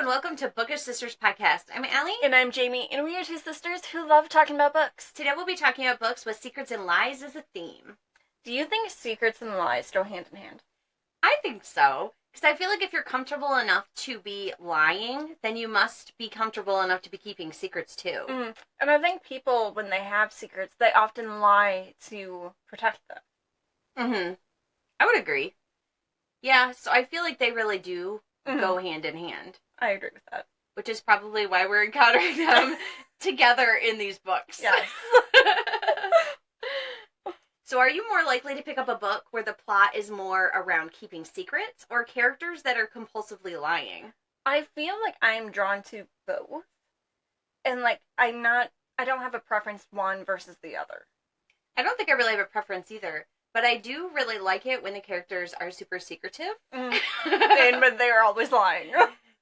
and welcome to Bookish Sisters Podcast. I'm Aly. And I'm Jaime, and we are two sisters who love talking about books. Today we'll be talking about books with secrets and lies as a theme. Do you think secrets and lies go hand in hand? I think so. Because I feel like if you're comfortable enough to be lying, then you must be comfortable enough to be keeping secrets too. Mm. And I think people, when they have secrets, they often lie to protect them. Mm-hmm. I would agree. Yeah, so I feel like they really do go hand in hand. I agree with that. Which is probably why we're encountering them together in these books. Yes. So are you more likely to pick up a book where the plot is more around keeping secrets or characters that are compulsively lying? I feel like I'm drawn to both. And I don't have a preference one versus the other. I don't think I really have a preference either. But I do really like it when the characters are super secretive. And when they're always lying.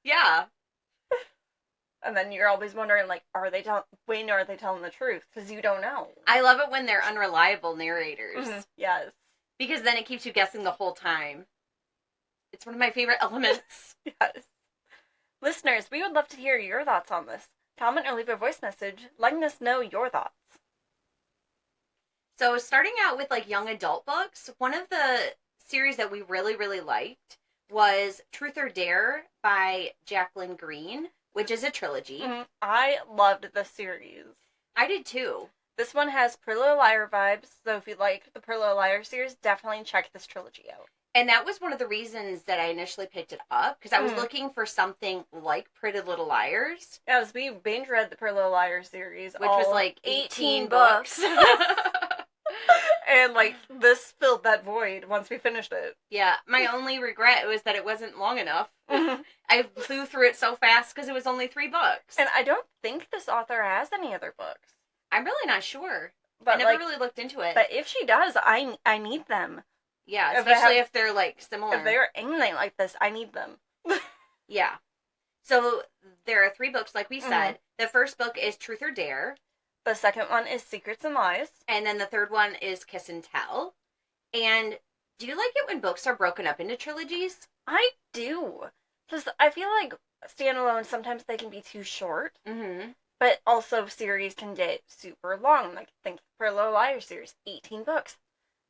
Yeah. And then you're always wondering, when are they telling the truth? Because you don't know. I love it when they're unreliable narrators. Mm-hmm. Yes. Because then it keeps you guessing the whole time. It's one of my favorite elements. Yes. Listeners, we would love to hear your thoughts on this. Comment or leave a voice message letting us know your thoughts. So starting out with young adult books, one of the series that we really, really liked was Truth or Dare by Jacqueline Green, which is a trilogy. Mm-hmm. I loved the series. I did too. This one has Pretty Little Liar vibes, so if you like the Pretty Little Liar series, definitely check this trilogy out. And that was one of the reasons that I initially picked it up, because I was looking for something like Pretty Little Liars. Yes, we binge read the Pretty Little Liar series, which was 18 books. And this filled that void once we finished it. Yeah, my only regret was that it wasn't long enough. I flew through it so fast because it was only 3 books. And I don't think this author has any other books. I'm really not sure. But I never really looked into it. But if she does, I need them. Yeah, especially if they're similar. If they're anything like this, I need them. Yeah. So there are 3 books, like we said. The first book is Truth or Dare. The second one is Secrets and Lies. And then the third one is Kiss and Tell. And do you like it when books are broken up into trilogies? I do. Because I feel like standalone, sometimes they can be too short. Mm-hmm. But also series can get super long. Think for a Little Liar series, 18 books.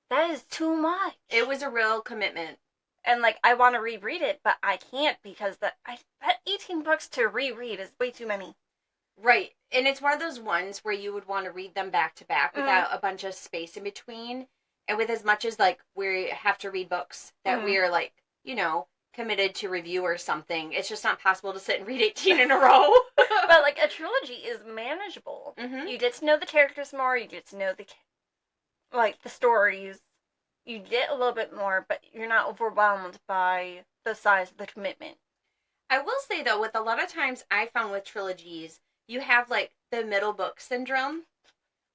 That is too much. It was a real commitment. And I want to reread it, but I can't because that 18 books to reread is way too many. Right. And it's one of those ones where you would want to read them back to back without a bunch of space in between. And with as much as we have to read books that we are committed to review or something, it's just not possible to sit and read 18 in a row. But a trilogy is manageable. Mm-hmm. You get to know the characters more, you get to know the stories. You get a little bit more, but you're not overwhelmed by the size of the commitment. I will say though, with a lot of times I found with trilogies, you have the middle book syndrome,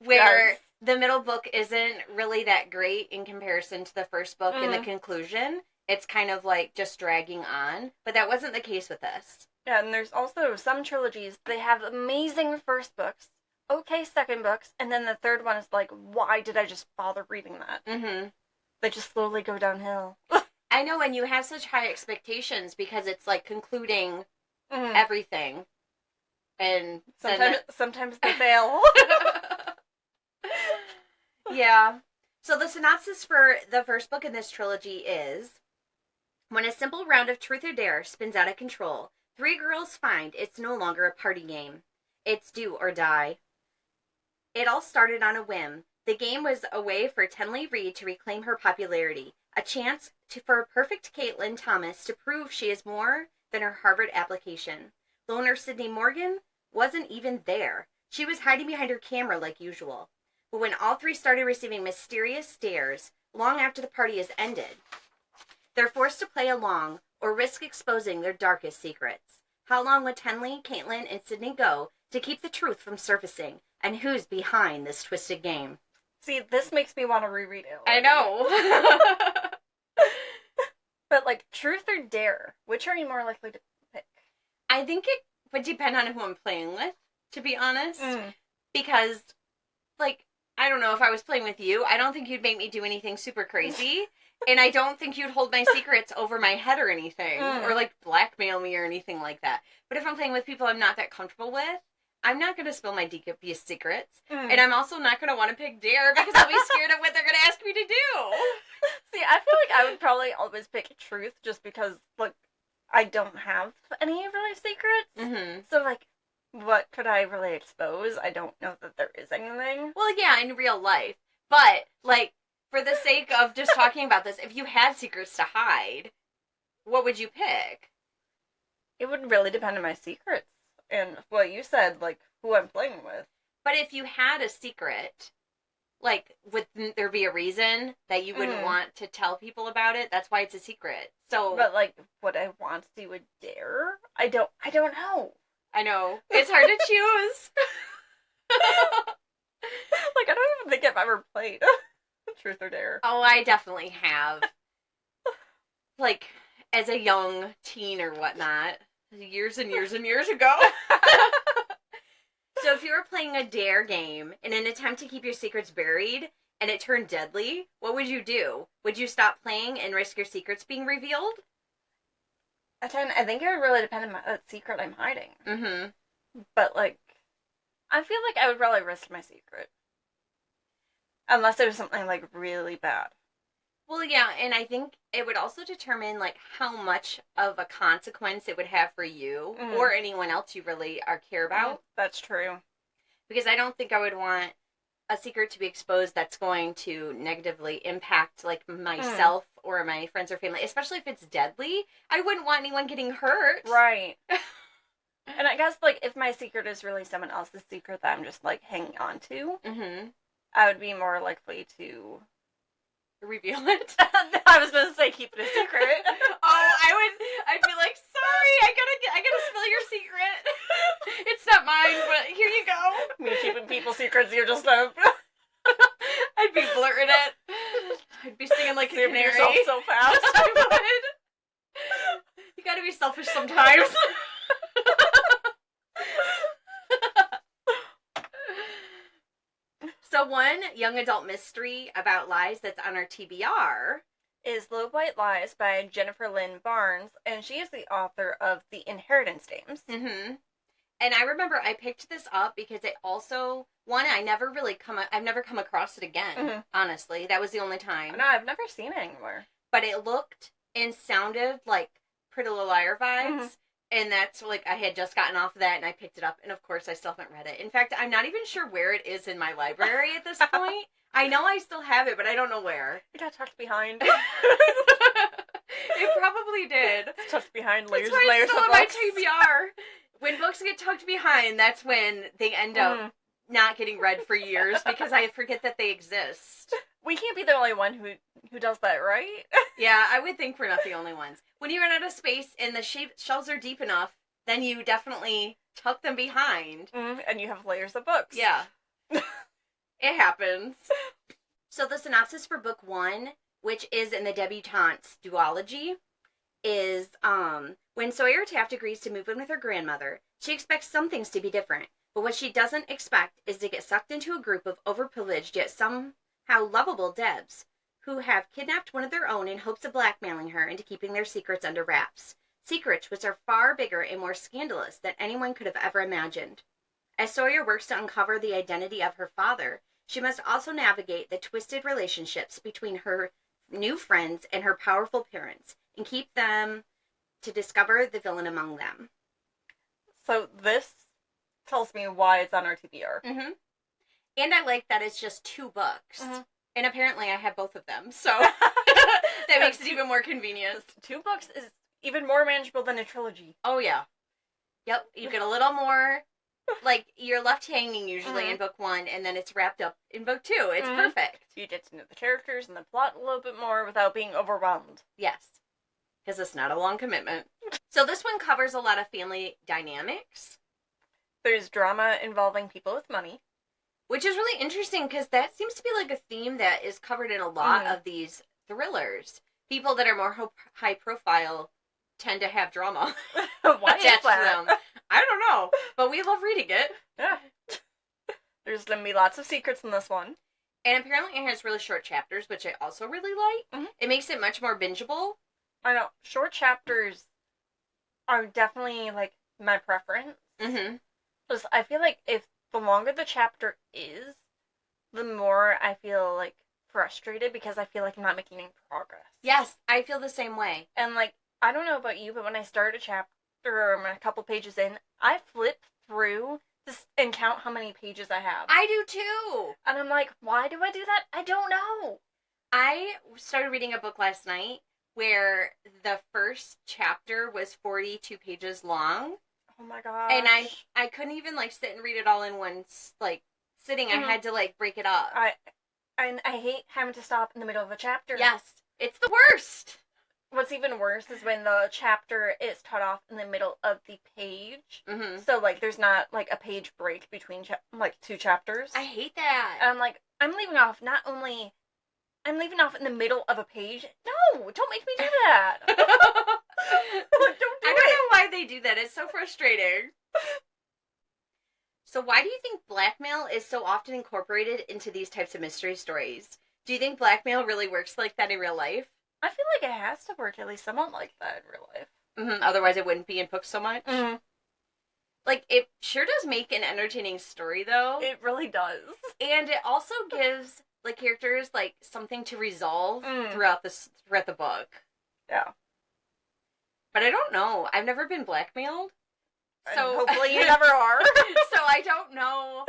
where the middle book isn't really that great in comparison to the first book and the conclusion. It's kind of just dragging on, but that wasn't the case with this. Yeah, and there's also some trilogies, they have amazing first books, okay second books, and then the third one is why did I just bother reading that? Mm-hmm. They just slowly go downhill. I know, and you have such high expectations because it's concluding everything. And sometimes they fail. Yeah. So the synopsis for the first book in this trilogy is: when a simple round of Truth or Dare spins out of control, 3 girls find it's no longer a party game. It's do or die. It all started on a whim. The game was a way for Tenley Reed to reclaim her popularity, a chance for perfect Caitlin Thomas to prove she is more than her Harvard application. Loner Sydney Morgan wasn't even there. She was hiding behind her camera like usual. But when all 3 started receiving mysterious stares long after the party has ended, they're forced to play along or risk exposing their darkest secrets. How long would Tenley, Caitlin, and Sydney go to keep the truth from surfacing? And who's behind this twisted game? See, this makes me want to reread it. I know. But Truth or Dare, which are you more likely to pick? I think it would depend on who I'm playing with, to be honest. Because, I don't know, if I was playing with you, I don't think you'd make me do anything super crazy. And I don't think you'd hold my secrets over my head or anything, or like blackmail me or anything like that. But if I'm playing with people I'm not that comfortable with, I'm not going to spill my deepest secrets. And I'm also not going to want to pick dare because I'll be scared of what they're going to ask me to do. See, I feel like I would probably always pick truth just because, like, I don't have any really secrets. Mm-hmm. So, like, what could I really expose? I don't know that there is anything. Well, yeah, in real life. But, like, for the sake of just talking about this, if you had secrets to hide, what would you pick? It would really depend on my secrets. And what you said, like, who I'm playing with. But if you had a secret, like, wouldn't there be a reason that you wouldn't want to tell people about it? That's why it's a secret. So, but, like, would I want to do a dare? I don't know. I know. It's hard to choose. Like, I don't even think I've ever played Truth or Dare. Oh, I definitely have. Like, as a young teen or whatnot. Years and years and years ago. So if you were playing a dare game in an attempt to keep your secrets buried and it turned deadly, what would you do? Would you stop playing and risk your secrets being revealed? I think it would really depend on the secret I'm hiding. Mm-hmm. But, like, I feel like I would probably risk my secret. Unless it was something, like, really bad. Well, yeah, and I think it would also determine, like, how much of a consequence it would have for you or anyone else you really care about. That's true. Because I don't think I would want a secret to be exposed that's going to negatively impact, like, myself or my friends or family, especially if it's deadly. I wouldn't want anyone getting hurt. Right. And I guess, like, if my secret is really someone else's secret that I'm just, like, hanging on to, I would be more likely to reveal it. I was gonna say keep it a secret. I'd be like, sorry, I gotta spill your secret. It's not mine, but here you go. Me keeping people's secrets, you're just a... I'd be blurting it. I'd be singing like a canary. Yourself so fast. I would. You gotta be selfish sometimes. So one young adult mystery about lies that's on our TBR is Little White Lies by Jennifer Lynn Barnes, and she is the author of The Inheritance Games. Mm-hmm. And I remember I picked this up because it also, I've never come across it again, honestly. That was the only time. No, I've never seen it anywhere. But it looked and sounded like Pretty Little Liar vibes. And that's, like, I had just gotten off of that, and I picked it up, and of course, I still haven't read it. In fact, I'm not even sure where it is in my library at this point. I know I still have it, but I don't know where. It got tucked behind. It probably did. It's tucked behind layers and layers of books. That's why it's still in my TBR. When books get tucked behind, that's when they end up not getting read for years, because I forget that they exist. We can't be the only one who does that, right? Yeah, I would think we're not the only ones. When you run out of space and the shelves are deep enough, then you definitely tuck them behind. And you have layers of books. Yeah. It happens. So the synopsis for book 1, which is in the debutante's duology, is when Sawyer Taft agrees to move in with her grandmother, she expects some things to be different. But what she doesn't expect is to get sucked into a group of overprivileged yet somehow lovable Debs who have kidnapped one of their own in hopes of blackmailing her into keeping their secrets under wraps. Secrets which are far bigger and more scandalous than anyone could have ever imagined. As Sawyer works to uncover the identity of her father, she must also navigate the twisted relationships between her new friends and her powerful parents, and keep them to discover the villain among them. So this tells me why it's on our TBR. And I like that it's just 2 books. And apparently I have both of them, so that makes it even more convenient. 2 books is even more manageable than a trilogy. Oh, yeah. Yep, you get a little more, like, you're left hanging usually in book 1, and then it's wrapped up in book 2. It's perfect. You get to know the characters and the plot a little bit more without being overwhelmed. Yes, because it's not a long commitment. So this one covers a lot of family dynamics. There's drama involving people with money. Which is really interesting, because that seems to be like a theme that is covered in a lot of these thrillers. People that are more high profile tend to have drama. Why is that? To them. I don't know, but we love reading it. Yeah. There's going to be lots of secrets in this one. And apparently it has really short chapters, which I also really like. Mm-hmm. It makes it much more bingeable. I know. Short chapters are definitely, like, my preference. Mm-hmm. Because I feel like if the longer the chapter is, the more I feel, like, frustrated because I feel like I'm not making any progress. Yes, I feel the same way. And, like, I don't know about you, but when I start a chapter or I'm a couple pages in, I flip through and count how many pages I have. I do too. And I'm like, why do I do that? I don't know. I started reading a book last night where the first chapter was 42 pages long. Oh my gosh. And I couldn't even, like, sit and read it all in one, like, sitting. Mm-hmm. I had to, like, break it up. I hate having to stop in the middle of a chapter. Yes. It's the worst. What's even worse is when the chapter is cut off in the middle of the page. Mm-hmm. So, like, there's not, like, a page break between, like, two chapters. I hate that. And I'm like, I'm leaving off in the middle of a page. No, don't make me do that. Don't do I don't know why they do that. It's so frustrating. So why do you think blackmail is so often incorporated into these types of mystery stories? Do you think blackmail really works like that in real life? I feel like it has to work at least somewhat like that in real life. Mm-hmm. Otherwise it wouldn't be in books so much. Mm-hmm. Like, it sure does make an entertaining story, though. It really does. And it also gives, like, characters, like, something to resolve throughout the book. Yeah. But I don't know. I've never been blackmailed. So and hopefully you never are. So I don't know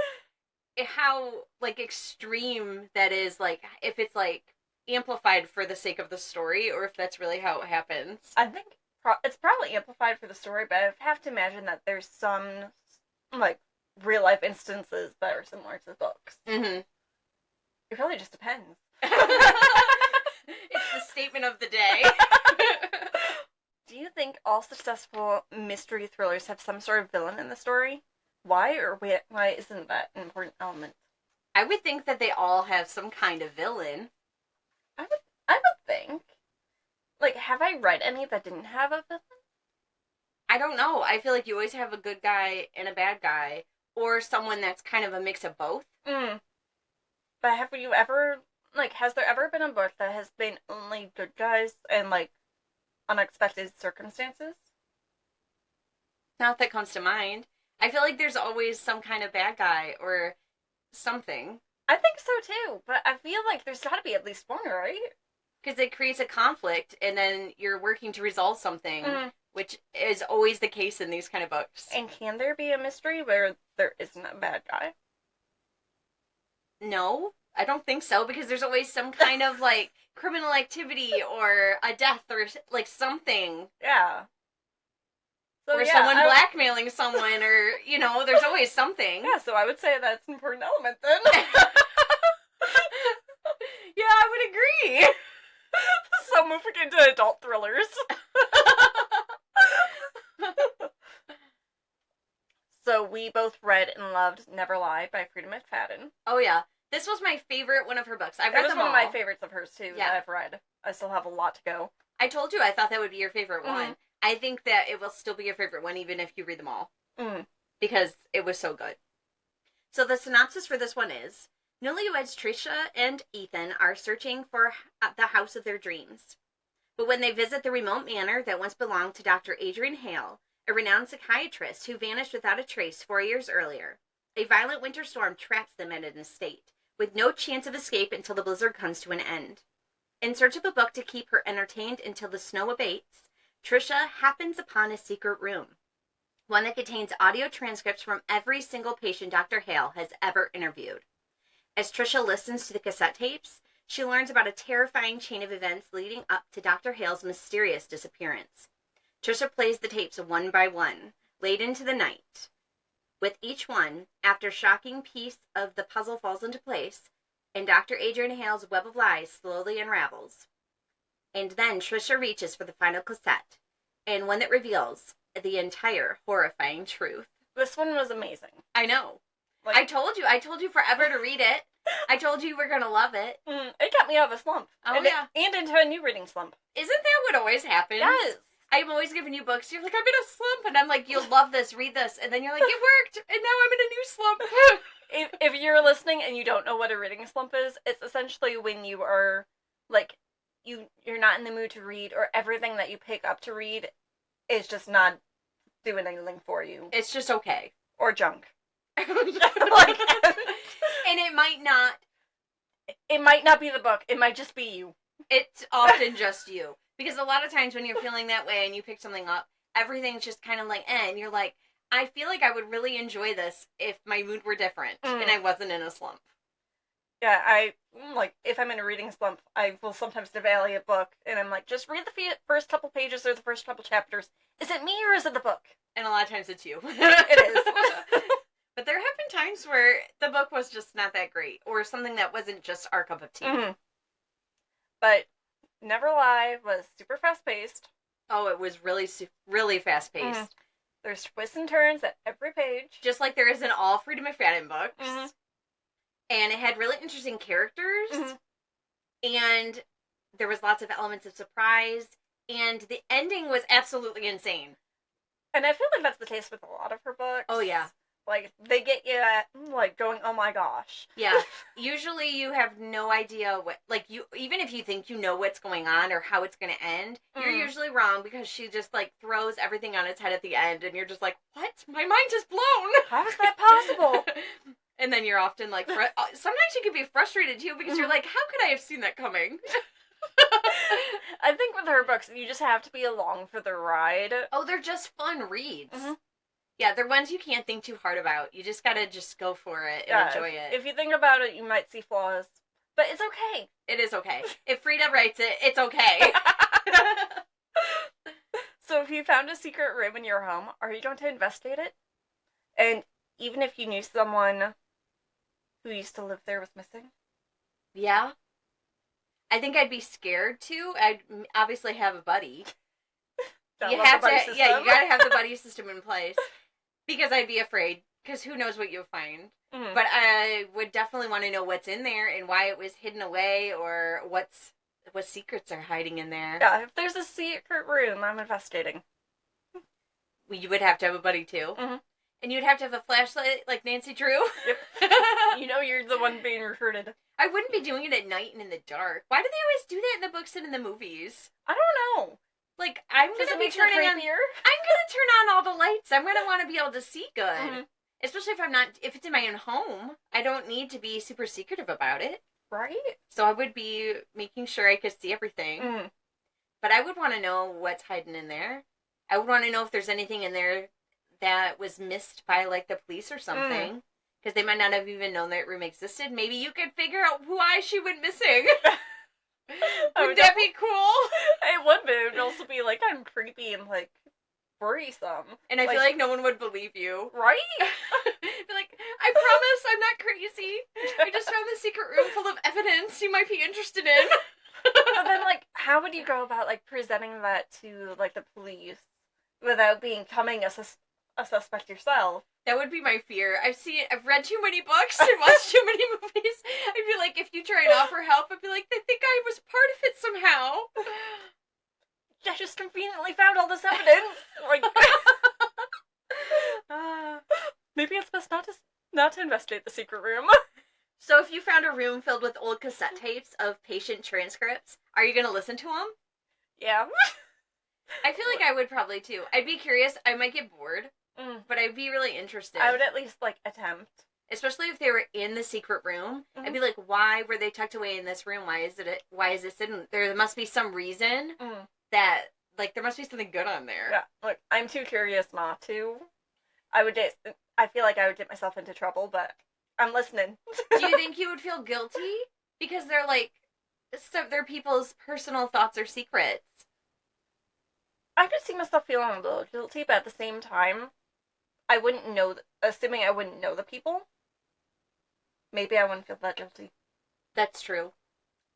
how, like, extreme that is, like, if it's, like, amplified for the sake of the story, or if that's really how it happens. I think it's probably amplified for the story, but I have to imagine that there's some, like, real-life instances that are similar to the books. Mm-hmm. It really just depends. It's the statement of the day. Do you think all successful mystery thrillers have some sort of villain in the story? Why isn't that an important element? I would think that they all have some kind of villain. I would think. Like, have I read any that didn't have a villain? I don't know. I feel like you always have a good guy and a bad guy, or someone that's kind of a mix of both. But have you ever, like, has there ever been a book that has been only good guys and, like, unexpected circumstances? Not that comes to mind. I feel like there's always some kind of bad guy or something. I think so too, but I feel like there's got to be at least one, right? Because it creates a conflict, and then you're working to resolve something, which is always the case in these kind of books. And can there be a mystery where there isn't a bad guy? No, I don't think so, because there's always some kind of, like, criminal activity or a death or, like, something. Yeah. So, or someone blackmailing someone, or, you know, there's always something. Yeah, so I would say that's an important element then. Yeah, I would agree. So moving into adult thrillers. So we both read and loved Never Lie by Freida McFadden. Oh yeah. This was my favorite one of her books. I've read them all. It was one of my favorites of hers too that I've read. I still have a lot to go. I told you I thought that would be your favorite one. I think that it will still be your favorite one even if you read them all. Because it was so good. So the synopsis for this one is, newlyweds Trisha and Ethan are searching for the house of their dreams. But when they visit the remote manor that once belonged to Dr. Adrian Hale, a renowned psychiatrist who vanished without a trace 4 years earlier, a violent winter storm traps them at an estate, with no chance of escape until the blizzard comes to an end. In search of a book to keep her entertained until the snow abates, Trisha happens upon a secret room, one that contains audio transcripts from every single patient Dr. Hale has ever interviewed. As Trisha listens to the cassette tapes, she learns about a terrifying chain of events leading up to Dr. Hale's mysterious disappearance. Trisha plays the tapes one by one, late into the night. With each one, after a shocking piece of the puzzle falls into place, and Dr. Adrian Hale's web of lies slowly unravels. And then Trisha reaches for the final cassette, and one that reveals the entire horrifying truth. This one was amazing. I know. Like, I told you forever to read it. I told you we're gonna love it. It got me out of a slump. Oh, and into a new reading slump. Isn't that what always happens? Yes. I'm always giving you books. You're like, I'm in a slump. And I'm like, you'll love this. Read this. And then you're like, it worked. And now I'm in a new slump. If you're listening and you don't know what a reading slump is, it's essentially when you are, like, you're not in the mood to read, or everything that you pick up to read is just not doing anything for you. It's just okay. Or junk. Like, and it might not. It might not be the book. It might just be you. It's often just you. Because a lot of times when you're feeling that way and you pick something up, everything's just kind of like, and you're like, I feel like I would really enjoy this if my mood were different and I wasn't in a slump. Yeah, if I'm in a reading slump, I will sometimes give Aly a book, and I'm like, just read the first couple pages or the first couple chapters. Is it me or is it the book? And a lot of times it's you. It is. But there have been times where the book was just not that great, or something that wasn't just our cup of tea. Mm-hmm. But Never Lie was super fast-paced. Oh, it was really, really fast-paced. Mm-hmm. There's twists and turns at every page. Just like there is in all Freida McFadden books. Mm-hmm. And it had really interesting characters. Mm-hmm. And there was lots of elements of surprise. And the ending was absolutely insane. And I feel like that's the case with a lot of her books. Oh, yeah. Like, they get you at, like, going, oh my gosh. Yeah. Usually you have no idea what, like, even if you think you know what's going on or how it's going to end, you're usually wrong, because she just, like, throws everything on its head at the end, and you're just like, what? My mind is blown! How is that possible? And then you're often, like, sometimes you can be frustrated, too, because you're like, how could I have seen that coming? I think with her books, you just have to be along for the ride. Oh, they're just fun reads. Mm-hmm. Yeah, they're ones you can't think too hard about. You just gotta just go for it and enjoy it. If you think about it, you might see flaws. But it's okay. It is okay. If Freida writes it, it's okay. So if you found a secret room in your home, are you going to investigate it? And even if you knew someone who used to live there was missing? Yeah. I think I'd be scared too. I'd obviously have a buddy. You have to, yeah, you gotta have the buddy system in place. Because I'd be afraid, because who knows what you'll find. Mm-hmm. But I would definitely want to know what's in there and why it was hidden away, or what secrets are hiding in there. Yeah, if there's a secret room, I'm investigating. You would have to have a buddy too. Mm-hmm. And you'd have to have a flashlight like Nancy Drew. Yep. You know you're the one being recruited. I wouldn't be doing it at night and in the dark. Why do they always do that in the books and in the movies? I don't know. Like, I'm going to be turning on... I'm going to turn on all the lights. I'm going to want to be able to see good. Mm-hmm. Especially if it's in my own home. I don't need to be super secretive about it. Right? So I would be making sure I could see everything. Mm. But I would want to know what's hiding in there. I would want to know if there's anything in there that was missed by, like, the police or something. Because they might not have even known that room existed. Maybe you could figure out why she went missing. Wouldn't that be cool? It would be. It would also be, like, kind of creepy and, like, worrisome. And I feel like no one would believe you. Right? Be like, I promise I'm not crazy. I just found this secret room full of evidence you might be interested in. But then, like, how would you go about, like, presenting that to, like, the police without becoming a suspect yourself? That would be my fear. I've read too many books and watched too many movies. I'd be like, if you try and offer help, I'd be like, they think I was part of it somehow. I just conveniently found all this evidence. Like, maybe it's best not to investigate the secret room. So if you found a room filled with old cassette tapes of patient transcripts, are you going to listen to them? Yeah. I feel like I would probably too. I'd be curious. I might get bored. But I'd be really interested. I would at least, like, attempt. Especially if they were in the secret room. Mm-hmm. I'd be like, why were they tucked away in this room? Why is this hidden? There must be some reason that, like, there must be something good on there. Yeah, look, I'm too curious not to. I feel like I would get myself into trouble, but I'm listening. Do you think you would feel guilty? Because they're, like, they're people's personal thoughts or secrets. I could see myself feeling a little guilty, but at the same time, I wouldn't know, assuming I wouldn't know the people, maybe I wouldn't feel that guilty. That's true.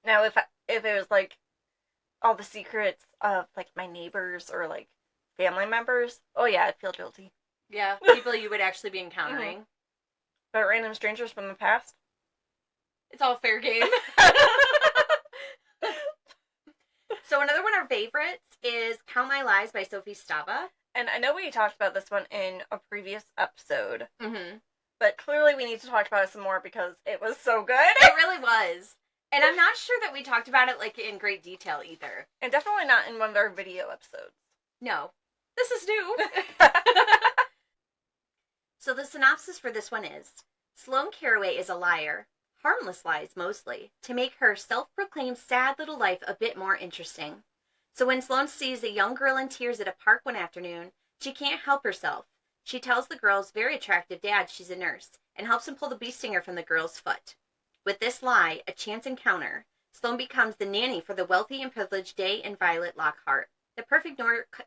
Now, if it was, like, all the secrets of, like, my neighbors or, like, family members, oh yeah, I'd feel guilty. Yeah, people you would actually be encountering. Mm-hmm. But random strangers from the past? It's all fair game. So another one of our favorites is Count My Lies by Sophie Stava. And I know we talked about this one in a previous episode. Mm-hmm. But clearly we need to talk about it some more because it was so good. It really was. And I'm not sure that we talked about it, like, in great detail either. And definitely not in one of our video episodes. No. This is new. So the synopsis for this one is, Sloane Carraway is a liar, harmless lies mostly, to make her self-proclaimed sad little life a bit more interesting. So when Sloane sees a young girl in tears at a park one afternoon, she can't help herself. She tells the girl's very attractive dad she's a nurse, and helps him pull the bee stinger from the girl's foot. With this lie, a chance encounter, Sloane becomes the nanny for the wealthy and privileged Day and Violet Lockhart, the perfect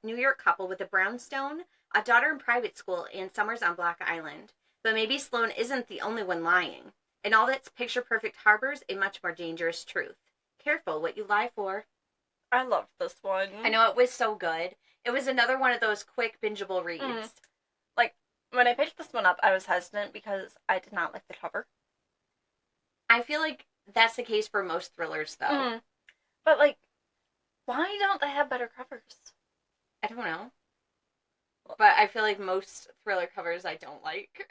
New York couple with a brownstone, a daughter in private school, and summers on Block Island. But maybe Sloane isn't the only one lying, and all that's picture-perfect harbors a much more dangerous truth. Careful what you lie for. I loved this one. I know, it was so good. It was another one of those quick, bingeable reads. Like, when I picked this one up, I was hesitant because I did not like the cover. I feel like that's the case for most thrillers, though. But, like, why don't they have better covers? I don't know. But I feel like most thriller covers I don't like.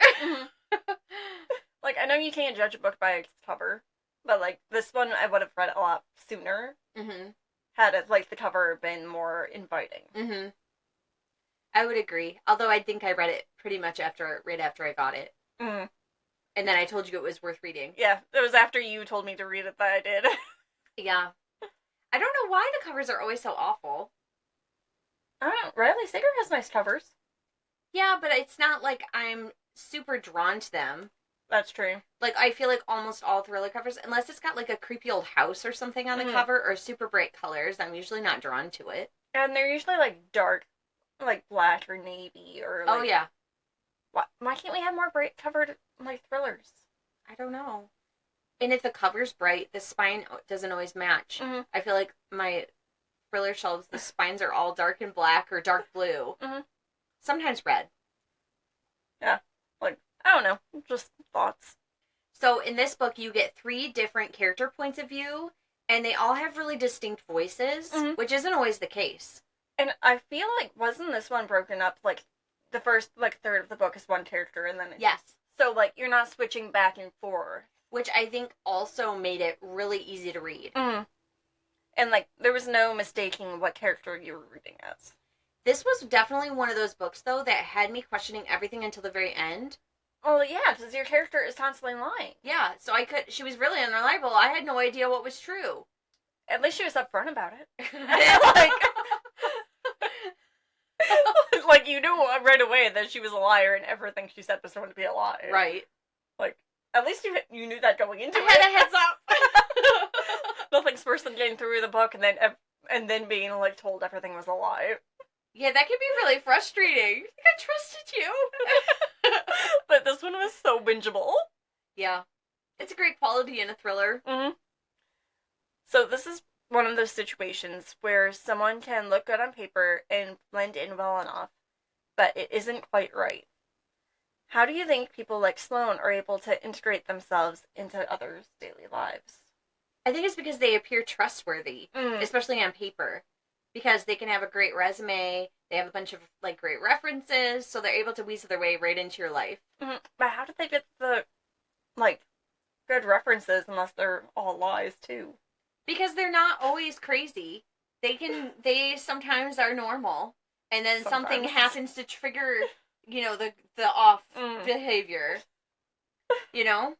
Like, I know you can't judge a book by its cover, but, like, this one I would have read a lot sooner. Had it, like, the cover been more inviting. I would agree. Although I think I read it pretty much right after I got it. And then I told you it was worth reading. Yeah, it was after you told me to read it that I did. Yeah. I don't know why the covers are always so awful. I don't know. Riley Sager has nice covers. Yeah, but it's not like I'm super drawn to them. That's true. Like, I feel like almost all thriller covers, unless it's got, like, a creepy old house or something on the cover, or super bright colors, I'm usually not drawn to it. And they're usually, like, dark, like, black or navy, or, like... Oh, yeah. Why can't we have more bright covered, like, thrillers? I don't know. And if the cover's bright, the spine doesn't always match. I feel like my thriller shelves, the spines are all dark and black or dark blue. Sometimes red. Yeah. Like, I don't know. Just thoughts. So in this book, you get 3 different character points of view, and they all have really distinct voices, which isn't always the case. And I feel like, wasn't this one broken up, like, the first, like, third of the book is one character, and then... Yes. So, like, you're not switching back and forth. Which I think also made it really easy to read. And, like, there was no mistaking what character you were reading as. This was definitely one of those books, though, that had me questioning everything until the very end. Well, yeah, because your character is constantly lying. Yeah, so she was really unreliable. I had no idea what was true. At least she was upfront about it. Like... like, you knew right away that she was a liar and everything she said was going to be a lie. Right. Like, at least you knew that going into it. I had a heads up. Nothing's worse than getting through the book and then being, like, told everything was a lie. Yeah, that can be really frustrating. I trusted you. But this one was so bingeable. Yeah. It's a great quality in a thriller. So this is one of those situations where someone can look good on paper and blend in well enough, but it isn't quite right. How do you think people like Sloane are able to integrate themselves into others' daily lives? I think it's because they appear trustworthy, especially on paper. Because they can have a great resume, they have a bunch of, like, great references, so they're able to weasel their way right into your life. But how did they get the, like, good references unless they're all lies, too? Because they're not always crazy. They sometimes are normal. And then something happens to trigger, you know, the off behavior. You know?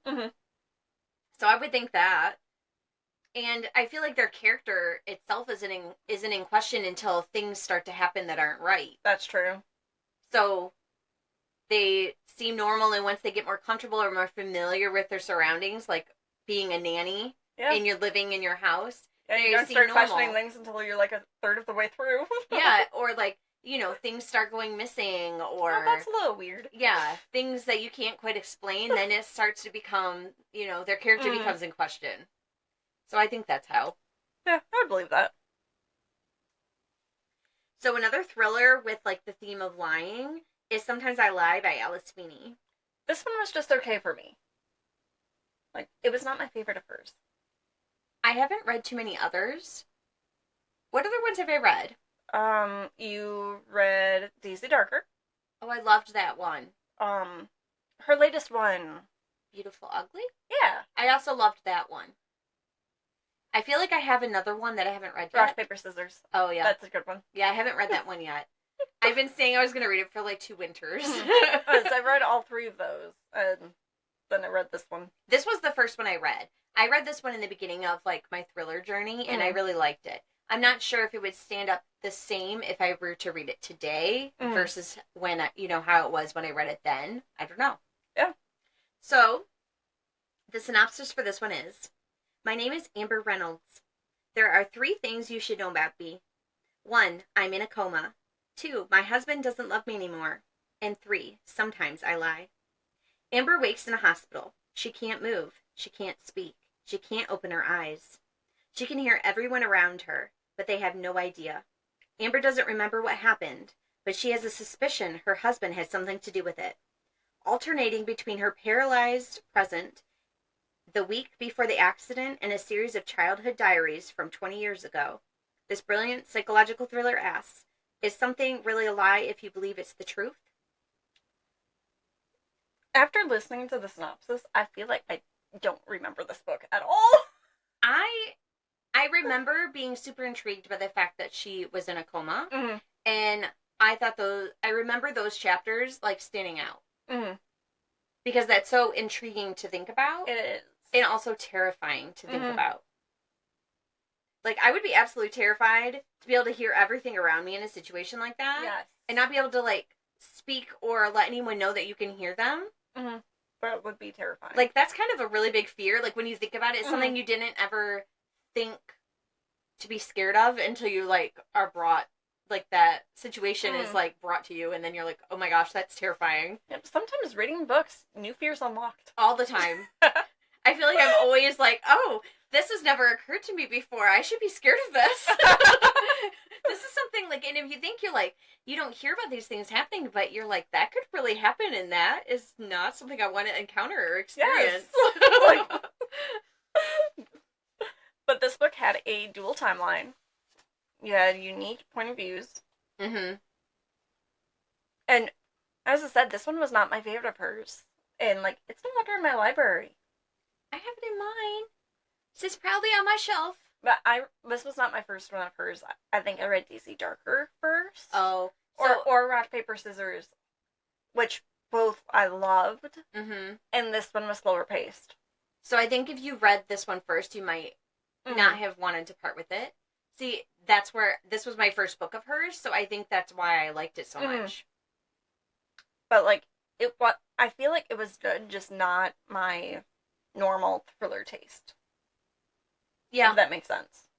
So I would think that. And I feel like their character itself isn't in question until things start to happen that aren't right. That's true. So they seem normal, and once they get more comfortable or more familiar with their surroundings, like being a nanny, and you're living in your house, yeah, you don't start questioning things until you're like a third of the way through. Yeah, or like, you know, things start going missing, or... Oh, that's a little weird. Yeah, things that you can't quite explain, then it starts to become, you know, their character becomes in question. So I think that's how. Yeah, I would believe that. So another thriller with, like, the theme of lying is Sometimes I Lie by Feeney. This one was just okay for me. Like, it was not my favorite of hers. I haven't read too many others. What other ones have I read? You read Daisy Darker. Oh, I loved that one. Her latest one. Beautiful Ugly? Yeah. I also loved that one. I feel like I have another one that I haven't read yet. Rock, Paper, Scissors. Oh, yeah. That's a good one. Yeah, I haven't read that one yet. I've been saying I was going to read it for like 2 winters. I read all 3 of those, and then I read this one. This was the first one I read. I read this one in the beginning of like my thriller journey, and I really liked it. I'm not sure if it would stand up the same if I were to read it today versus when, how it was when I read it then. I don't know. Yeah. So, the synopsis for this one is, my name is Amber Reynolds. There are 3 things you should know about me. 1, I'm in a coma. 2, my husband doesn't love me anymore. And 3, sometimes I lie. Amber wakes in a hospital. She can't move. She can't speak. She can't open her eyes. She can hear everyone around her, but they have no idea. Amber doesn't remember what happened, but she has a suspicion her husband had something to do with it. Alternating between her paralyzed present, the week before the accident, and a series of childhood diaries from 20 years ago, this brilliant psychological thriller asks, is something really a lie if you believe it's the truth? After listening to the synopsis, I feel like I don't remember this book at all. I remember being super intrigued by the fact that she was in a coma, and I remember those chapters like standing out. Because that's so intriguing to think about. It is. And also terrifying to think about. Like, I would be absolutely terrified to be able to hear everything around me in a situation like that. Yes. And not be able to, like, speak or let anyone know that you can hear them. But it would be terrifying. Like, that's kind of a really big fear. Like, when you think about it, it's something you didn't ever think to be scared of until you, like, are brought, like, that situation is, like, brought to you. And then you're like, oh my gosh, that's terrifying. Yep, sometimes reading books, new fears unlocked. All the time. I feel like I'm always like, oh, this has never occurred to me before. I should be scared of this. This is something like, and if you think you're like, you don't hear about these things happening, but you're like, that could really happen, and that is not something I want to encounter or experience. Yes. But this book had a dual timeline. You had unique point of views. And as I said, this one was not my favorite of hers. And, like, it's no longer in my library. I have it in mine. It's proudly on my shelf. But this was not my first one of hers. I think I read Daisy Darker first. Oh. Or Rock, Paper, Scissors, which both I loved. And this one was slower paced. So I think if you read this one first, you might not have wanted to part with it. See, that's where, this was my first book of hers, so I think that's why I liked it so much. But, like, I feel like it was good, just not my normal thriller taste. Yeah. If that makes sense.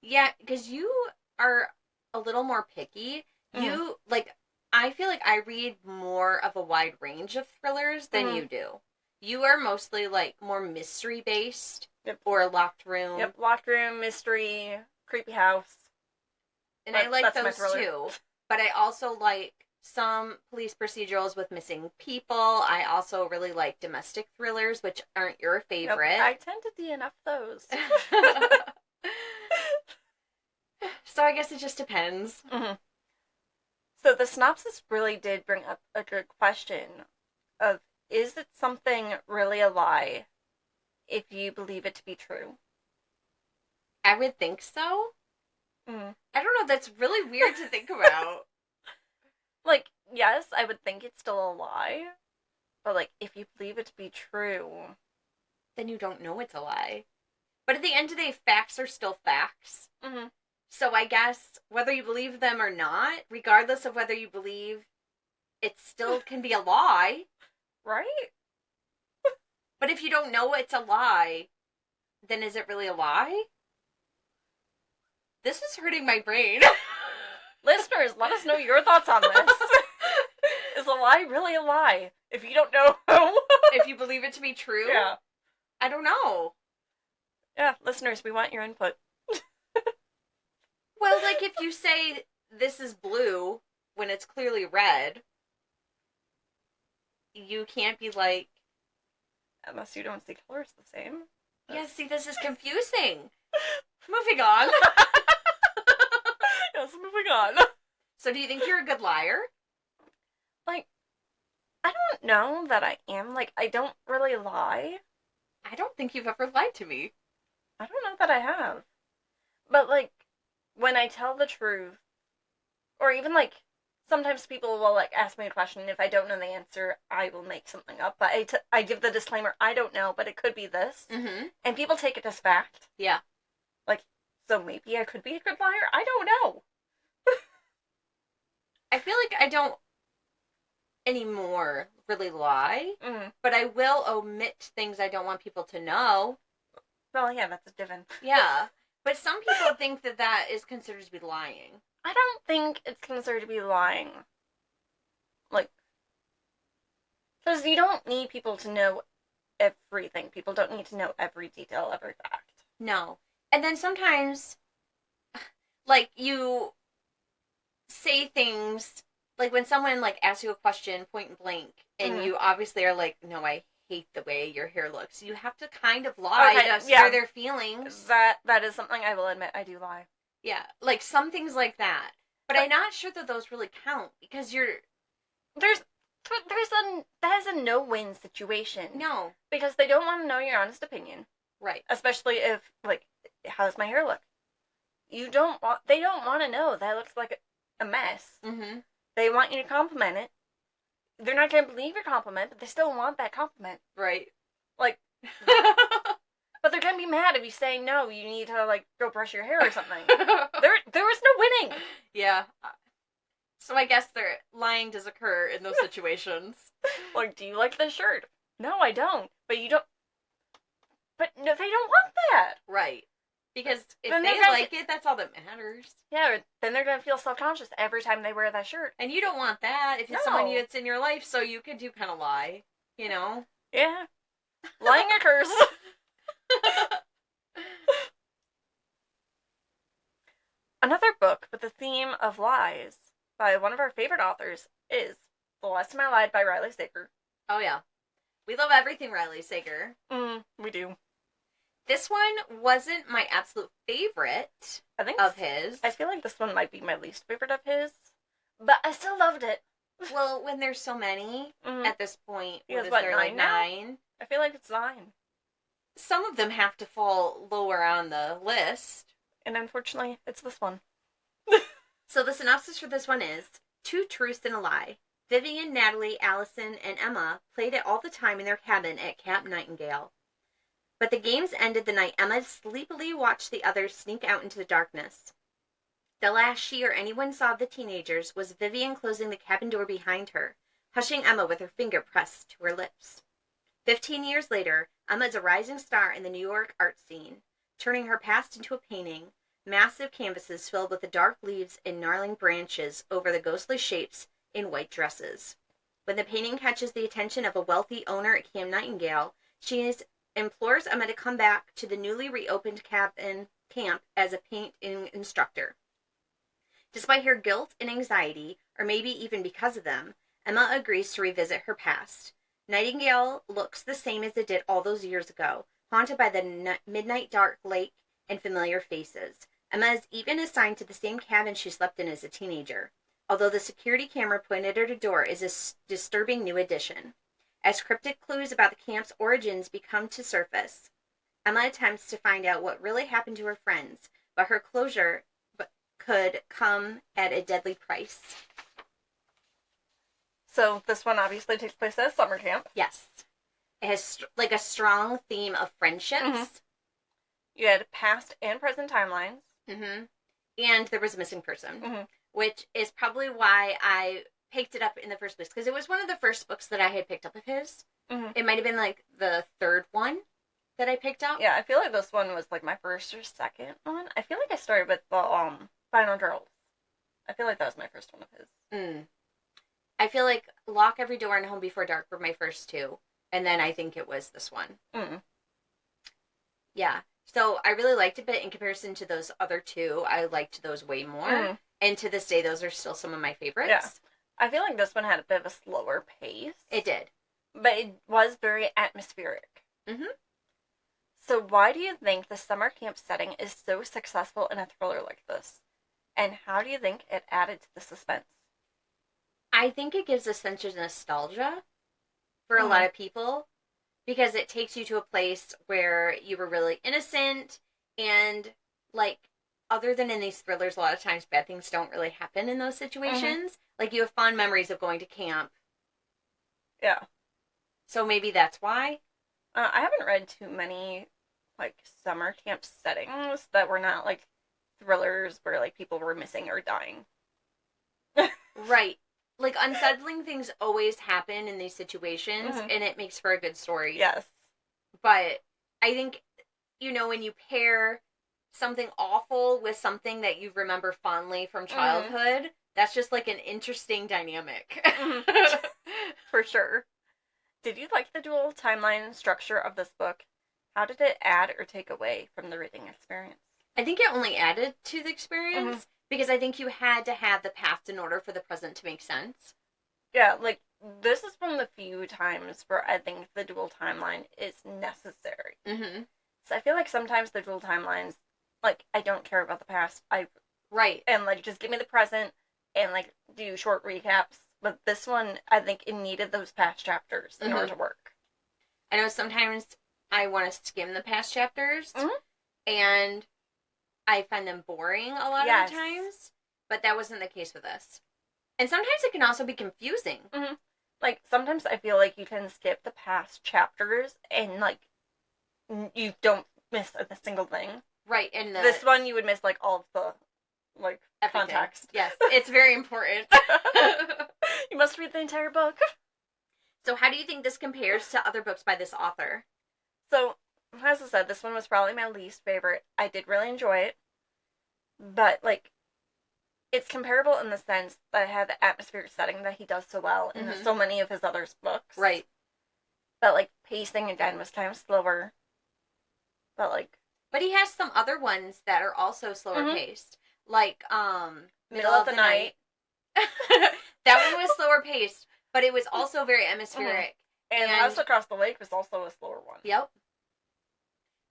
Yeah, because you are a little more picky. You, like, I feel like I read more of a wide range of thrillers than you do. You are mostly, like, more mystery-based. Or locked room. Yep, locked room, mystery, creepy house. And I like those too. But I also like some police procedurals with missing people. I also really like domestic thrillers, which aren't your favorite. Yep, I tend to DNF those. So I guess it just depends. So the synopsis really did bring up a good question of, is it something really a lie if you believe it to be true? I would think so. I don't know, that's really weird to think about. Like, yes, I would think it's still a lie. But, like, if you believe it to be true, then you don't know it's a lie. But at the end of the day, facts are still facts. So I guess whether you believe them or not, regardless of whether you believe, it still can be a lie. Right? But if you don't know it's a lie, then is it really a lie? This is hurting my brain. Listeners, let us know your thoughts on this. Is a lie really a lie? If you don't know. If you believe it to be true? Yeah. I don't know. Yeah, listeners, we want your input. Well, like, if you say this is blue when it's clearly red, you can't be like... Unless you don't see colors the same. Yeah, see, this is confusing. Moving on. moving on. So do you think you're a good liar? Like, I don't know that I am. Like, I don't really lie. I don't think you've ever lied to me. I don't know that I have. But, like, when I tell the truth, or even, like, sometimes people will, like, ask me a question, and if I don't know the answer, I will make something up. But I give the disclaimer, I don't know, but it could be this. Mm-hmm. And people take it as fact. Yeah. Like, so maybe I could be a good liar? I don't know. I feel like I don't anymore really lie, Mm. but I will omit things I don't want people to know. Well, yeah, that's a given. Yeah. But some people think that that is considered to be lying. I don't think it's considered to be lying. Like, because you don't need people to know everything. People don't need to know every detail, every fact. No. And then sometimes, like, you say things, like when someone, like, asks you a question point blank, and you obviously are like, no, I hate the way your hair looks. You have to kind of lie to stir their feelings. That is something I will admit I do lie. Yeah, like some things like that. But I'm not sure that those really count, because that is a no-win situation. No. Because they don't want to know your honest opinion. Right. Especially if, like, how does my hair look? They don't want to know that it looks like a mess. Mm-hmm. They want you to compliment it. They're not going to believe your compliment, but they still want that compliment. Right. Like, but they're going to be mad if you say, no, you need to, like, go brush your hair or something. There was no winning. Yeah. So I guess lying does occur in those situations. Like, do you like this shirt? No, I don't. But you don't. But no, they don't want that. Right. Because if then they like it, that's all that matters. Yeah, then they're going to feel self-conscious every time they wear that shirt. And you don't want that if it's someone that's in your life, so you could do kind of lie, you know? Yeah. Lying occurs. Another book with the theme of lies by one of our favorite authors is The Last Time I Lied by Riley Sager. Oh, yeah. We love everything Riley Sager. We do. This one wasn't my absolute favorite of his. I feel like this one might be my least favorite of his, but I still loved it. Well, when there's so many at this point, because what is there, like 9? I feel like it's 9. Some of them have to fall lower on the list. And unfortunately, it's this one. So the synopsis for this one is, 2 truths and a lie. Vivian, Natalie, Allison, and Emma played it all the time in their cabin at Camp Nightingale. But the games ended the night Emma sleepily watched the others sneak out into the darkness. The last she or anyone saw of the teenagers was Vivian closing the cabin door behind her, hushing Emma with her finger pressed to her lips. 15 years later, Emma is a rising star in the New York art scene, turning her past into a painting, massive canvases filled with the dark leaves and gnarling branches over the ghostly shapes in white dresses. When the painting catches the attention of a wealthy owner at Camp Nightingale, she implores Emma to come back to the newly reopened camp as a painting instructor. Despite her guilt and anxiety, or maybe even because of them, Emma agrees to revisit her past. Nightingale looks the same as it did all those years ago, haunted by the midnight dark lake and familiar faces. Emma is even assigned to the same cabin she slept in as a teenager, although the security camera pointed at her door is a disturbing new addition. As cryptic clues about the camp's origins become to surface, Emma attempts to find out what really happened to her friends, but her closure could come at a deadly price. So this one obviously takes place at a summer camp. Yes. It has like a strong theme of friendships. Mm-hmm. You had past and present timelines. Mm-hmm. And there was a missing person, which is probably why I picked it up in the first place, because it was one of the first books that I had picked up of his. It might have been like the 3rd one that I picked up. Yeah, I feel like this one was like my first or second one. I feel like I started with the Final Girls. I feel like that was my first one of his. I feel like Lock Every Door and Home Before Dark were my first 2, and then I think it was this one. Yeah, so I really liked it, but in comparison to those other 2, I liked those way more. And to this day, those are still some of my favorites. Yeah. I feel like this one had a bit of a slower pace. It did. But it was very atmospheric. So why do you think the summer camp setting is so successful in a thriller like this? And how do you think it added to the suspense? I think it gives a sense of nostalgia for a lot of people because it takes you to a place where you were really innocent and, like, other than in these thrillers, a lot of times bad things don't really happen in those situations. Like, you have fond memories of going to camp. Yeah. So maybe that's why. I haven't read too many, like, summer camp settings that were not, like, thrillers where, like, people were missing or dying. Right. Like, unsettling things always happen in these situations, and it makes for a good story. Yes. But I think, when you pair something awful with something that you remember fondly from childhood, that's just, like, an interesting dynamic. For sure. Did you like the dual timeline structure of this book? How did it add or take away from the reading experience? I think it only added to the experience because I think you had to have the past in order for the present to make sense. Yeah, like, this is one of the few times where I think the dual timeline is necessary. So I feel like sometimes the dual timelines, like, I don't care about the past. Right. And, like, just give me the present and, like, do short recaps. But this one, I think it needed those past chapters in order to work. I know sometimes I want to skim the past chapters, and I find them boring a lot of the times, but that wasn't the case with this. And sometimes it can also be confusing. Like, sometimes I feel like you can skip the past chapters and, like, you don't miss a single thing. Right, and this one you would miss, like, all of the, like, everything. Context. Yes, it's very important. You must read the entire book. So how do you think this compares to other books by this author? So, as I said, this one was probably my least favorite. I did really enjoy it. But, like, it's comparable in the sense that it had the atmospheric setting that he does so well in so many of his other books. Right. But, like, pacing, again, was kind of slower. But, like... But he has some other ones that are also slower paced. Like, Middle of the Night. That one was slower paced, but it was also very atmospheric. And House Across the Lake was also a slower one. Yep.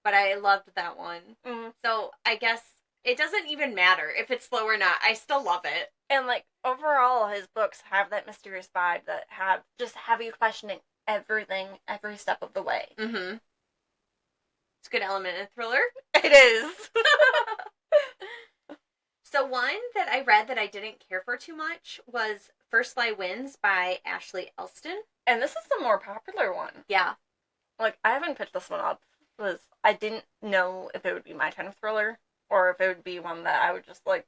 But I loved that one. So, I guess it doesn't even matter if it's slow or not. I still love it. And, like, overall, his books have that mysterious vibe that have you questioning everything, every step of the way. It's a good element in a thriller. It is. So one that I read that I didn't care for too much was First Lie Wins by Ashely Elston. And this is the more popular one. Yeah. Like, I haven't picked this one up because I didn't know if it would be my kind of thriller or if it would be one that I would just, like,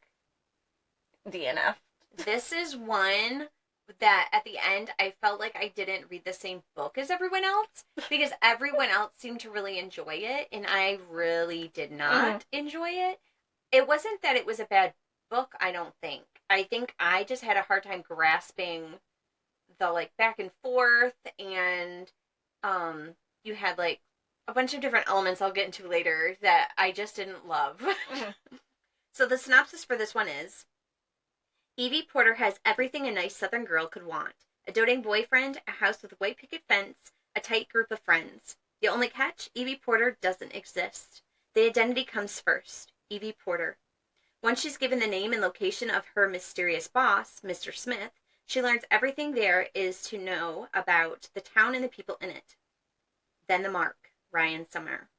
DNF. This is one that at the end I felt like I didn't read the same book as everyone else because everyone else seemed to really enjoy it and I really did not enjoy it. It wasn't that it was a bad book, I don't think. I think I just had a hard time grasping the, like, back and forth, and you had, like, a bunch of different elements I'll get into later that I just didn't love. So the synopsis for this one is, Evie Porter has everything a nice Southern girl could want. A doting boyfriend, a house with a white picket fence, a tight group of friends. The only catch, Evie Porter doesn't exist. The identity comes first. Evie Porter. Once she's given the name and location of her mysterious boss, Mr. Smith, she learns everything there is to know about the town and the people in it. Then the mark, Ryan Summer.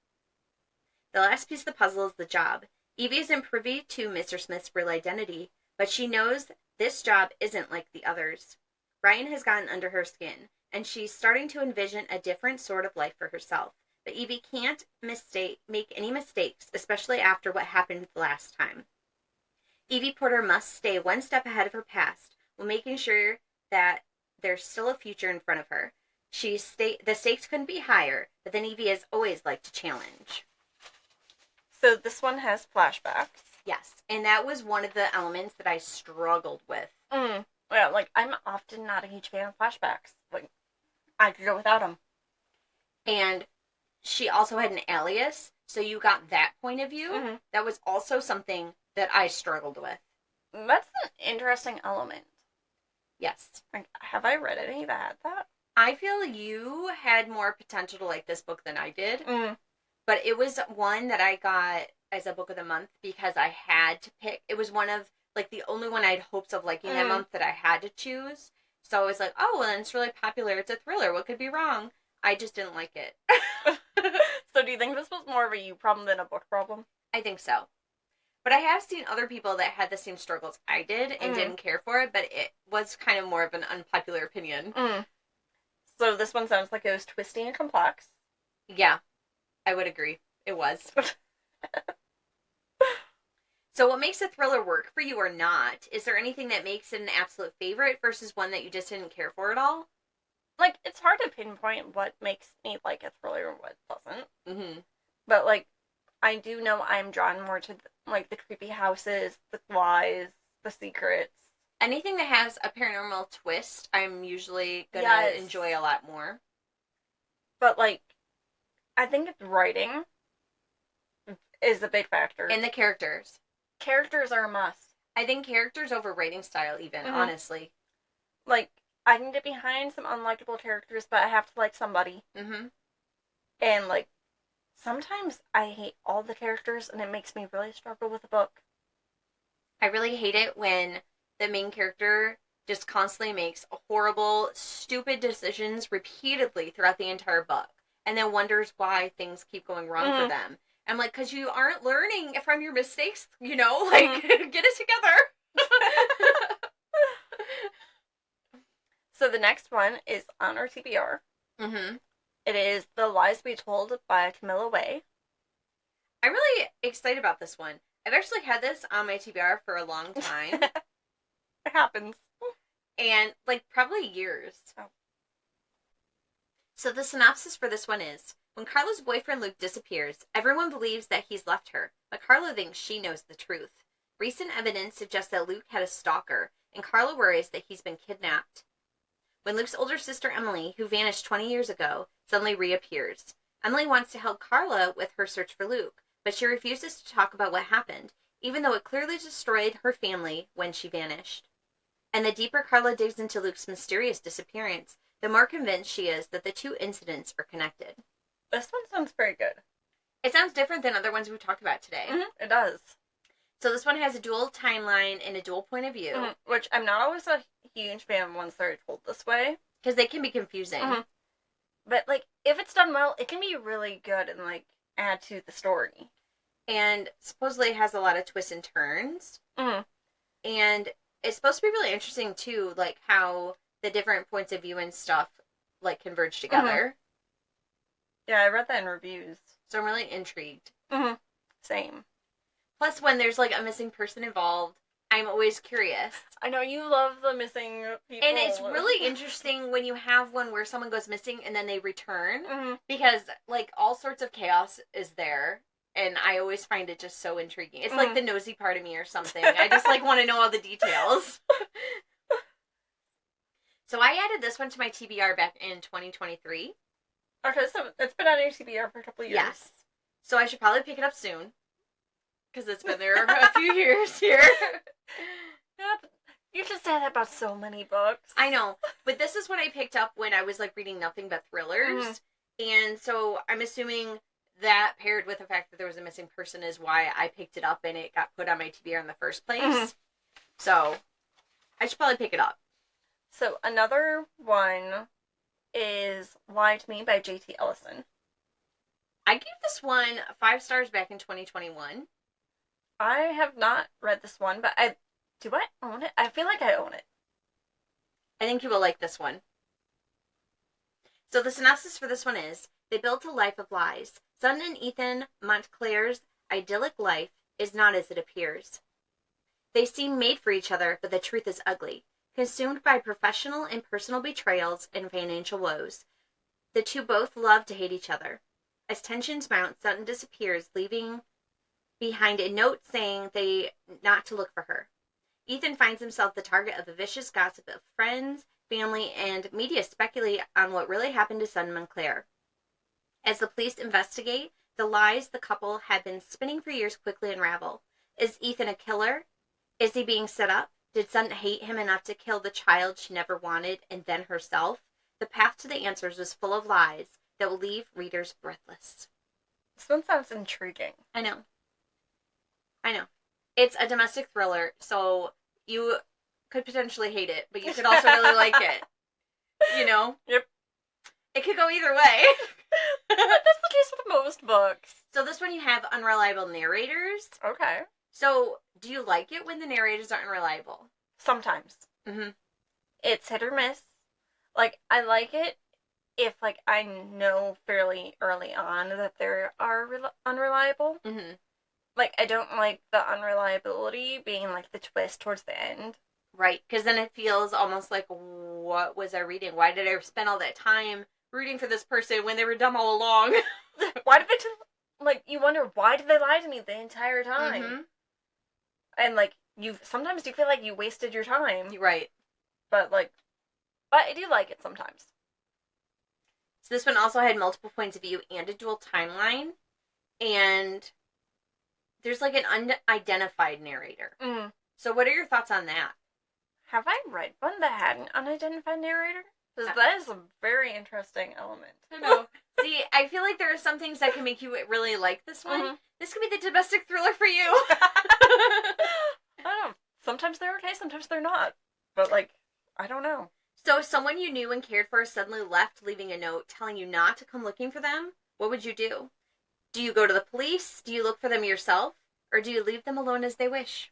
The last piece of the puzzle is the job. Evie isn't privy to Mr. Smith's real identity, but she knows this job isn't like the others. Ryan has gotten under her skin, and she's starting to envision a different sort of life for herself. But Evie can't make any mistakes, especially after what happened the last time. Evie Porter must stay one step ahead of her past while making sure that there's still a future in front of her. The stakes couldn't be higher, but then Evie has always liked to challenge. So this one has flashbacks. Yes, and that was one of the elements that I struggled with. Yeah, like, I'm often not a huge fan of flashbacks. Like, I could go without them. And she also had an alias, so you got that point of view. That was also something that I struggled with. That's an interesting element. Yes. Like, have I read any that had that? I feel you had more potential to like this book than I did. But it was one that I got as a book of the month because I had to pick. It was one of like the only one I had hopes of liking that month that I had to choose. So I was like, oh, well, it's really popular. It's a thriller. What could be wrong? I just didn't like it. So do you think this was more of a you problem than a book problem? I think so. But I have seen other people that had the same struggles I did and didn't care for it, but it was kind of more of an unpopular opinion. So this one sounds like it was twisty and complex. Yeah, I would agree. It was. So what makes a thriller work for you or not? Is there anything that makes it an absolute favorite versus one that you just didn't care for at all? Like, it's hard to pinpoint what makes me like a thriller and what doesn't. Mm-hmm. But, like, I do know I'm drawn more to, like, the creepy houses, the lies, the secrets. Anything that has a paranormal twist, I'm usually gonna enjoy a lot more. But, like, I think the writing is a big factor. And the characters. Characters are a must. I think characters over writing style, even, honestly. Like, I can get behind some unlikable characters, but I have to like somebody. Mm-hmm. And, like, sometimes I hate all the characters, and it makes me really struggle with a book. I really hate it when the main character just constantly makes horrible, stupid decisions repeatedly throughout the entire book, and then wonders why things keep going wrong for them. I'm like, because you aren't learning from your mistakes, you know? Like, get it together. So the next one is on our TBR. Mm-hmm. It is The Lies We Told by Camilla Way. I'm really excited about this one. I've actually had this on my TBR for a long time. It happens. And, like, probably years. Oh. So the synopsis for this one is, when Carla's boyfriend Luke disappears, everyone believes that he's left her, but Carla thinks she knows the truth. Recent evidence suggests that Luke had a stalker, and Carla worries that he's been kidnapped. When Luke's older sister Emily, who vanished 20 years ago, suddenly reappears. Emily wants to help Carla with her search for Luke, but she refuses to talk about what happened, even though it clearly destroyed her family when she vanished. And the deeper Carla digs into Luke's mysterious disappearance, the more convinced she is that the two incidents are connected. This one sounds very good. It sounds different than other ones we talked about today. It does. So this one has a dual timeline and a dual point of view. Which I'm not always a huge fan of ones that are told this way. Because they can be confusing. But, like, if it's done well, it can be really good and, like, add to the story. And supposedly it has a lot of twists and turns. And it's supposed to be really interesting, too, like, how the different points of view and stuff, like, converge together. Yeah, I read that in reviews. So I'm really intrigued. Same. Plus, when there's, like, a missing person involved, I'm always curious. I know you love the missing people. And it's really interesting when you have one where someone goes missing and then they return. Because, like, all sorts of chaos is there. And I always find it just so intriguing. It's like the nosy part of me or something. I just, like, want to know all the details. So I added this one to my TBR back in 2023. Okay, so it's been on your TBR for a couple of years. Yes. So I should probably pick it up soon. Because it's been there a few years here. Yeah, but you should say that about so many books. I know. But this is what I picked up when I was, like, reading nothing but thrillers. And so I'm assuming that paired with the fact that there was a missing person is why I picked it up and it got put on my TBR in the first place. So I should probably pick it up. So another one is Lie to Me by J.T. Ellison. I gave this one 5 stars back in 2021. I have not read this one, but do I own it? I feel like I own it. I think you will like this one. So the synopsis for this one is, they built a life of lies. Sutton and Ethan Montclair's idyllic life is not as it appears. They seem made for each other, but the truth is ugly. Consumed by professional and personal betrayals and financial woes, the two both love to hate each other. As tensions mount, Sutton disappears, leaving behind a note saying they not to look for her. Ethan finds himself the target of a vicious gossip of friends, family, and media speculate on what really happened to Sutton Montclair. As the police investigate, the lies the couple had been spinning for years quickly unravel. Is Ethan a killer? Is he being set up? Did Sutton hate him enough to kill the child she never wanted and then herself? The path to the answers was full of lies that will leave readers breathless. This one sounds intriguing. I know. It's a domestic thriller, so you could potentially hate it, but you could also really like it. You know? Yep. It could go either way. That's the case with most books. So this one you have unreliable narrators. Okay. So do you like it when the narrators are unreliable? Sometimes. Mm-hmm. It's hit or miss. Like, I like it if, like, I know fairly early on that they are unreliable. Mm-hmm. Like, I don't like the unreliability being, like, the twist towards the end. Right, because then it feels almost like, what was I reading? Why did I spend all that time rooting for this person when they were dumb all along? Why did they, like, you wonder, why did they lie to me the entire time? Mm-hmm. And, like, sometimes you feel like you wasted your time. Right. But I do like it sometimes. So this one also had multiple points of view and a dual timeline. And there's like an unidentified narrator. Mm. So what are your thoughts on that? Have I read one that had an unidentified narrator? Because that is a very interesting element. I know. See, I feel like there are some things that can make you really like this one. Mm-hmm. This could be the domestic thriller for you. I don't know. Sometimes they're okay, sometimes they're not. But, like, I don't know. So if someone you knew and cared for suddenly left, leaving a note telling you not to come looking for them, what would you do? Do you go to the police? Do you look for them yourself? Or do you leave them alone as they wish?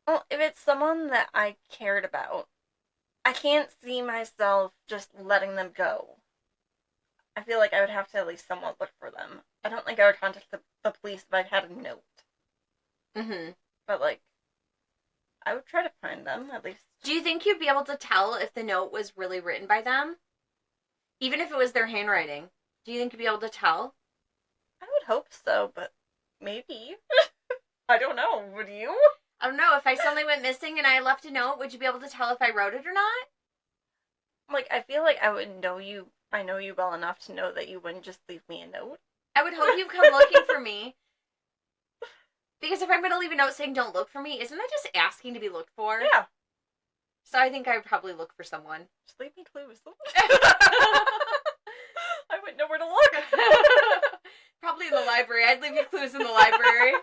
Well, if it's someone that I cared about, I can't see myself just letting them go. I feel like I would have to at least somewhat look for them. I don't think I would contact the police if I had a note. Mm-hmm. But, like, I would try to find them, at least. Do you think you'd be able to tell if the note was really written by them? Even if it was their handwriting. Do you think you'd be able to tell? I would hope so, but maybe. I don't know. Would you? I don't know. If I suddenly went missing and I left a note, would you be able to tell if I wrote it or not? Like, I feel like I would know you. I know you well enough to know that you wouldn't just leave me a note. I would hope you'd come looking for me. Because if I'm going to leave a note saying don't look for me, isn't that just asking to be looked for? Yeah. So I think I would probably look for someone. Just leave me clues. I wouldn't know where to look. Probably in the library. I'd leave you clues in the library.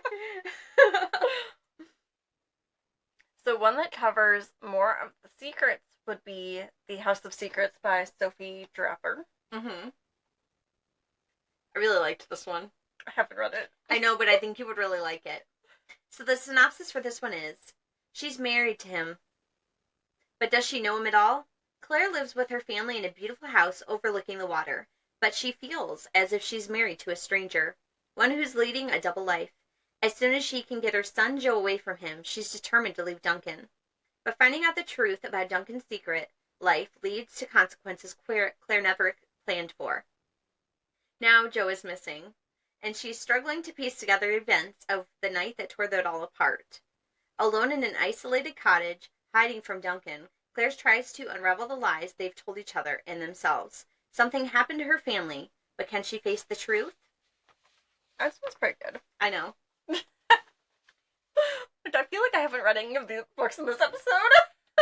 So one that covers more of the secrets would be The House of Secrets by Sophie Draper. Mm-hmm. I really liked this one. I haven't read it. I know, but I think you would really like it. So the synopsis for this one is, she's married to him. But does she know him at all? Claire lives with her family in a beautiful house overlooking the water, but she feels as if she's married to a stranger, one who's leading a double life. As soon as she can get her son Joe away from him, she's determined to leave Duncan. But finding out the truth about Duncan's secret life leads to consequences Claire never planned for. Now Joe is missing, and she's struggling to piece together events of the night that tore it all apart. Alone in an isolated cottage, hiding from Duncan, Claire tries to unravel the lies they've told each other and themselves. Something happened to her family, but can she face the truth? That sounds pretty good. I know. I feel like I haven't read any of the books in this episode.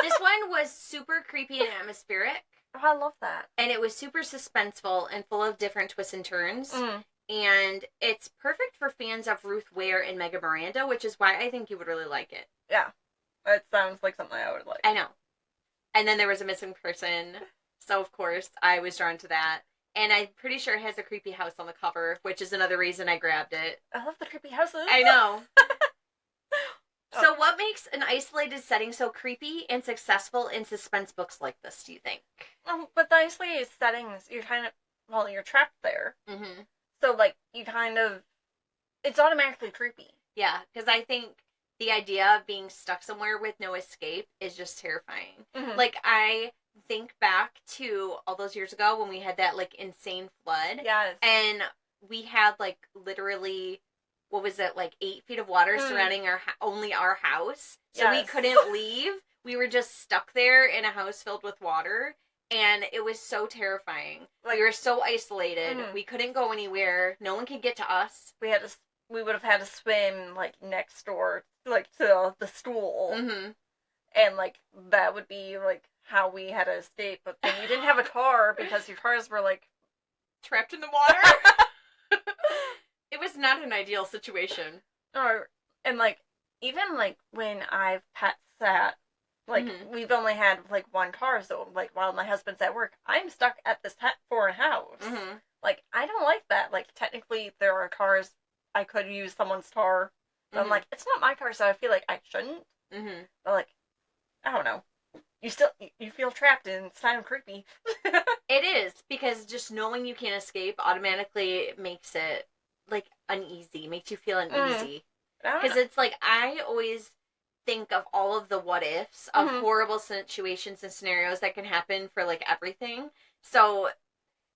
This one was super creepy and atmospheric. Oh, I love that. And it was super suspenseful and full of different twists and turns. Mm. And it's perfect for fans of Ruth Ware and Mega Miranda, which is why I think you would really like it. Yeah. It sounds like something I would like. I know. And then there was a missing person. So, of course, I was drawn to that. And I'm pretty sure it has a creepy house on the cover, which is another reason I grabbed it. I love the creepy houses. I know. So what makes an isolated setting so creepy and successful in suspense books like this, do you think? But the isolated settings, you're you're trapped there. Mm-hmm. So, like, it's automatically creepy. Yeah, because I think the idea of being stuck somewhere with no escape is just terrifying. Mm-hmm. Like, I think back to all those years ago when we had that, like, insane flood. Yes. And we had, like, literally, what was it, like 8 feet of water surrounding only our house. So we couldn't leave. We were just stuck there in a house filled with water. And it was so terrifying. Like, we were so isolated. Mm-hmm. We couldn't go anywhere. No one could get to us. We would have had to swim, like, next door, like, to the school. Mm-hmm. And, like, that would be, like, how we had to escape. But then you didn't have a car because your cars were, like, trapped in the water. It was not an ideal situation. And, like, even, like, when I've pet sat, like, we've only had, like, one car, so, like, while my husband's at work, I'm stuck at this foreign house. Like, I don't like that. Like, technically, there are cars I could use someone's car, but I'm like, it's not my car, so I feel like I shouldn't. But, like, I don't know. You feel trapped, and it's kind of creepy. It is, because just knowing you can't escape automatically makes it, like, uneasy, makes you feel uneasy. Because it's like, I always think of all of the what ifs of horrible situations and scenarios that can happen for, like, everything. So,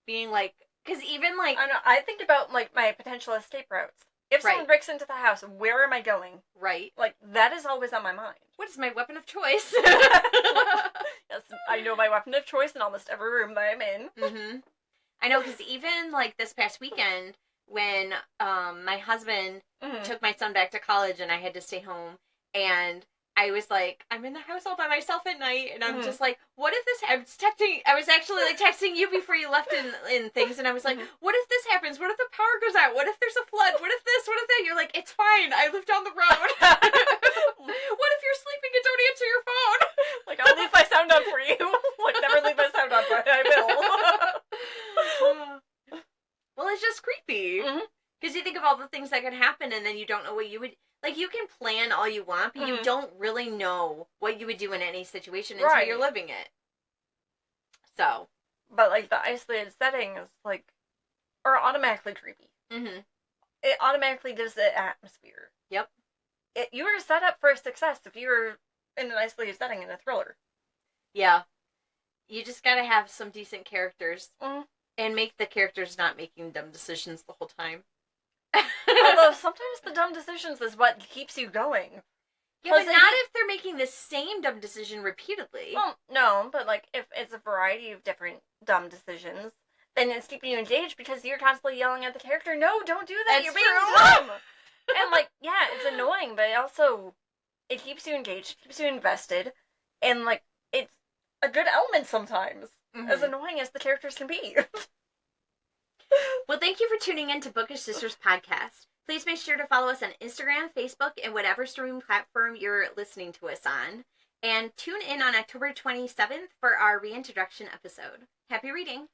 being like, because even, like... I know, I think about, like, my potential escape routes. If someone breaks into the house, where am I going? Right. Like, that is always on my mind. What is my weapon of choice? Yes, I know my weapon of choice in almost every room that I'm in. I know, because even, like, this past weekend, when my husband took my son back to college and I had to stay home, and I was like, I'm in the house all by myself at night, and I'm just like, what if this... I was actually, like, texting you before you left in things, and I was like, what if this happens? What if the power goes out? What if there's a flood? What if this? What if that? You're like, it's fine. I live down the road. What if you're sleeping and don't answer your phone? Like, I'll leave my sound on for you. Like, never leave my sound on, but I will. Well, it's just creepy. Because you think of all the things that could happen, and then you don't know what you would... Like, you can plan all you want, but you don't really know what you would do in any situation until you're living it. So. But, like, the isolated setting is, like, are automatically creepy. It automatically gives it atmosphere. Yep. You were set up for success if you were in an isolated setting in a thriller. Yeah. You just gotta have some decent characters. And make the characters not making dumb decisions the whole time. Although sometimes the dumb decisions is what keeps you going. Yeah, but not if they're making the same dumb decision repeatedly. Well, no, but, like, if it's a variety of different dumb decisions, then it's keeping you engaged because you're constantly yelling at the character, no, don't do that, you're being dumb! And, like, yeah, it's annoying, but it keeps you engaged, keeps you invested, and, like, it's a good element sometimes, as annoying as the characters can be. Well, thank you for tuning in to Bookish Sisters podcast. Please make sure to follow us on Instagram, Facebook, and whatever streaming platform you're listening to us on. And tune in on October 27th for our reintroduction episode. Happy reading!